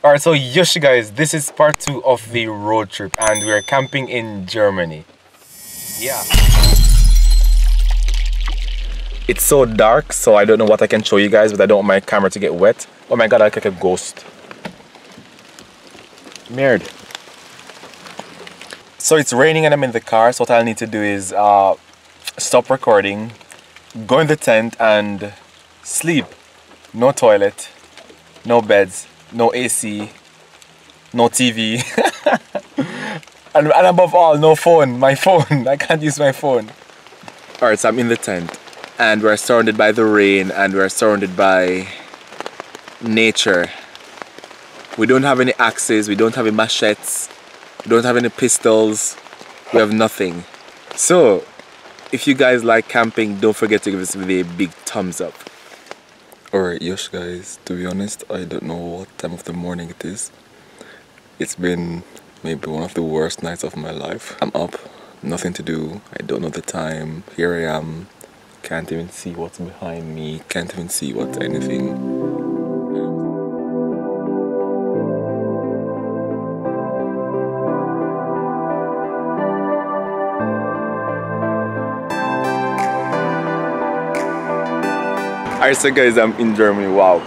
Alright, so yes guys, this is part 2 of the road trip and we're camping in Germany. Yeah. It's so dark, so I don't know what I can show you guys, but I don't want my camera to get wet. Oh my god, I look like a ghost. Weird. So it's raining and I'm in the car, so what I'll need to do is stop recording, go in the tent and sleep. No toilet, no beds, no AC, no TV, and above all, no phone, my phone. I can't use my phone. Alright, so I'm in the tent and we're surrounded by the rain and we're surrounded by nature. We don't have any axes, we don't have any machetes, we don't have any pistols, we have nothing. So, if you guys like camping, don't forget to give this video a big thumbs up. Alright, yes guys, to be honest, I don't know what time of the morning it is. It's been maybe one of the worst nights of my life. I'm up, nothing to do, I don't know the time. Here I am, can't even see what's behind me, can't even see what's anything. Alright, so guys, I'm in Germany. Wow,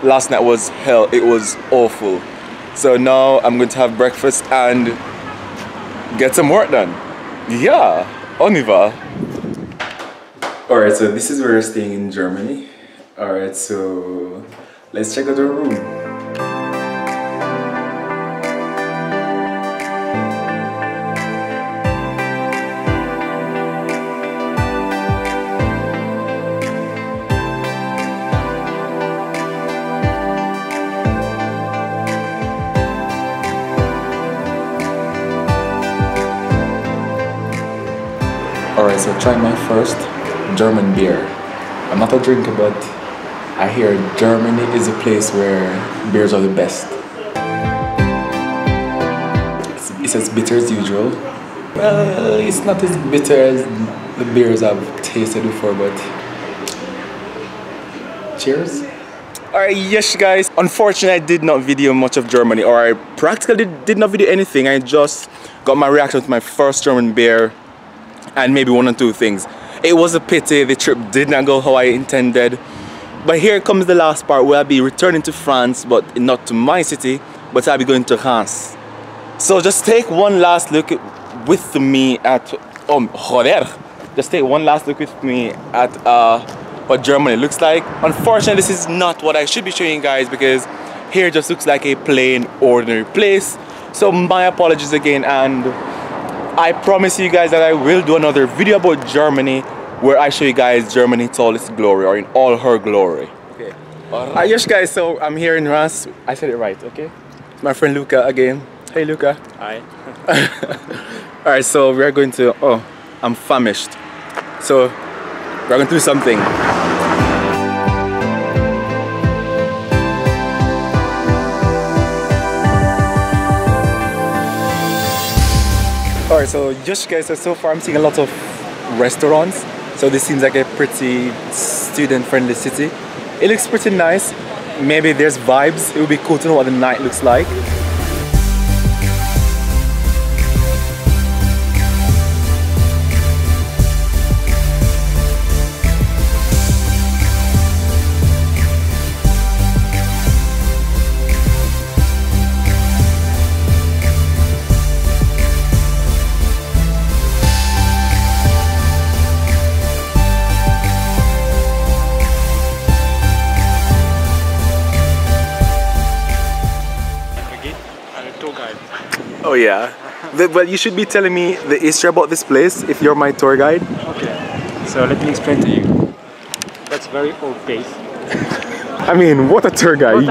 last night was hell. It was awful. So now I'm going to have breakfast and get some work done. Yeah, on y va. Alright, so this is where we're staying in Germany. Alright, so let's check out our room. Alright, so try my first German beer. I'm not a drinker, but I hear Germany is a place where beers are the best. It's as bitter as usual. Well, it's not as bitter as the beers I've tasted before, but cheers. Alright, yes guys, unfortunately I did not video much of Germany, or I practically did not video anything. I just got my reaction to my first German beer and maybe one or two things. It was a pity the trip did not go how I intended. But here comes the last part where I'll be returning to France, but not to my city, but I'll be going to Reims. So just take one last look with me at, just take one last look with me at what Germany looks like. Unfortunately, this is not what I should be showing you guys because here just looks like a plain, ordinary place. So my apologies again, and I promise you guys that I will do another video about Germany where I show you guys Germany in all its glory, or in all her glory. Okay. Alright, yes guys, so I'm here in Reims. I said it right, okay? It's my friend Luca again. Hey Luca. Hi. Alright, so we're going to, I'm famished. So we're going to do something. Alright, so just guys, so far I'm seeing a lot of restaurants. So this seems like a pretty student-friendly city. It looks pretty nice. Maybe there's vibes. It would be cool to know what the night looks like. Oh yeah, but you should be telling me the history about this place if you're my tour guide. Okay, so let me explain to you. That's very old place. I mean, what a tour guide.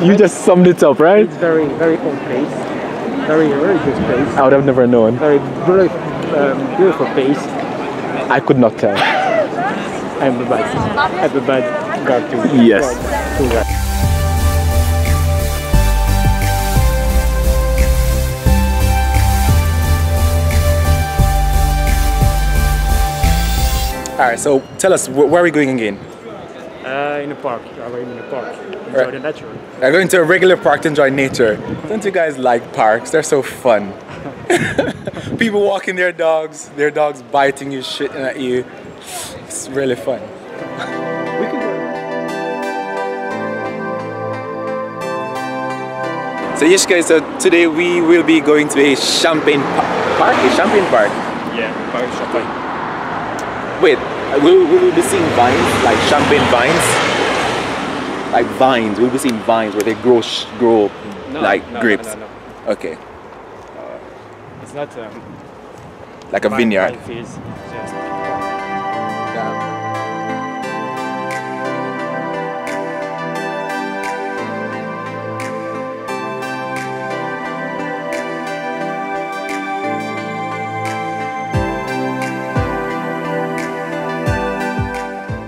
You just summed it up, right? It's very, very old place. Very, very good place. I would have never known. Very, very beautiful place. I could not tell. I'm a bad guard too. Yes. Tour guide. Alright, so tell us, where are we going again? In a park. We are in a park. enjoy the nature. I'm going to a regular park to enjoy nature. Don't you guys like parks? They're so fun. People walking their dogs biting you, shitting at you. It's really fun. We can go. So yes guys, so today we will be going to a champagne park? A champagne park? Yeah, Paris Champagne. Wait, will we be seeing vines? Like champagne vines? Like vines, we'll be seeing vines where they grow grapes. No. Okay. It's not Like a vineyard. It is just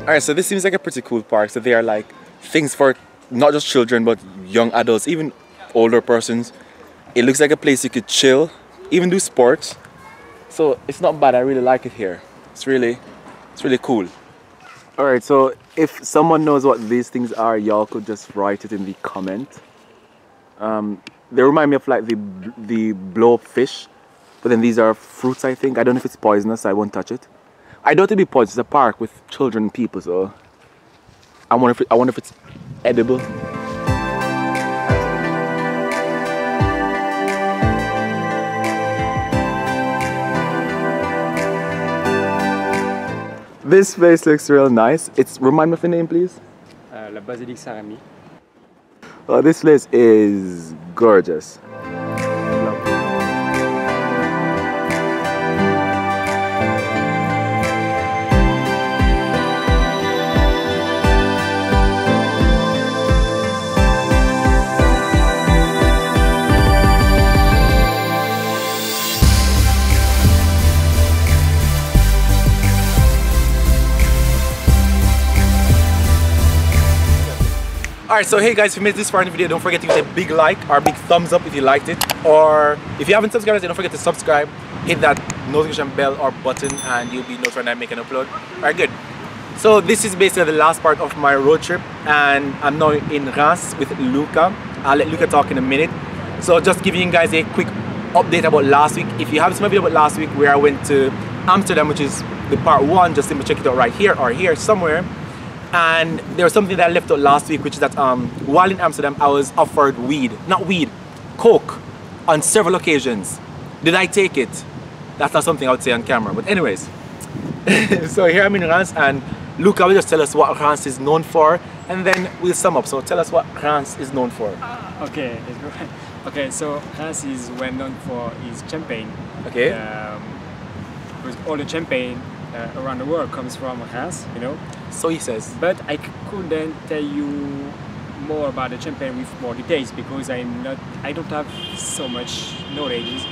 Alright, so this seems like a pretty cool park. So they are like things for not just children but young adults, even older persons. It looks like a place you could chill, even do sports. So it's not bad. I really like it here. It's really cool. Alright, so if someone knows what these things are, y'all could just write it in the comment. They remind me of like the blow up fish, but then these are fruits, I think. I don't know if it's poisonous, so I won't touch it. I doubt it'd be poisonous. It's a park with children and people, so I wonder if it's edible. This place looks real nice. Remind me of the name, please. La Basilique Saint-Rémy. Oh, this place is gorgeous. Alright, so hey guys, if you made this far in the video, don't forget to give it a big like or a big thumbs up if you liked it. Or if you haven't subscribed, don't forget to subscribe, hit that notification bell or button, and you'll be notified when I make an upload. Alright, good. So this is basically the last part of my road trip, and I'm now in Reims with Luca. I'll let Luca talk in a minute. So just giving you guys a quick update about last week. If you haven't seen my video about last week where I went to Amsterdam, which is the part 1, just simply check it out right here or here somewhere. And there was something that I left out last week, which is that while in Amsterdam I was offered coke on several occasions. Did I take it? That's not something I would say on camera, but anyways. So here I'm in Reims, and Luca will just tell us what Reims is known for, and then we'll sum up. So tell us what Reims is known for. Okay, let's go. Okay, so Reims is well known for its champagne. Okay. Because all the champagne around the world comes from Reims, you know. So he says. But I couldn't tell you more about the champagne with more details because I don't have so much knowledge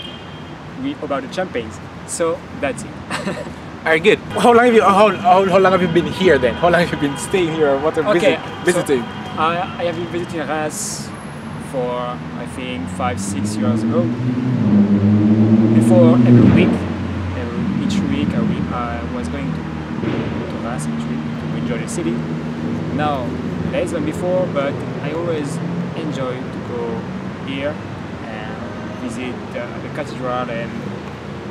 about the champagnes. So that's it. Alright, good. How long have you been here then? How long have you been staying here, or what visiting? So I have been visiting Reims for I think 5-6 years ago. Before each week I was going to Reims each week to enjoy the city. Now less than before, but I always enjoy to go here and visit the cathedral and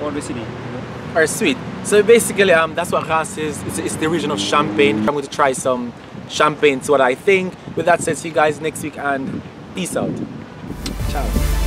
all the city. You know? Alright, sweet. So basically, that's what Reims is. It's the region of Champagne. I'm going to try some champagne, see what I think. With that said, see you guys next week, and peace out. Ciao.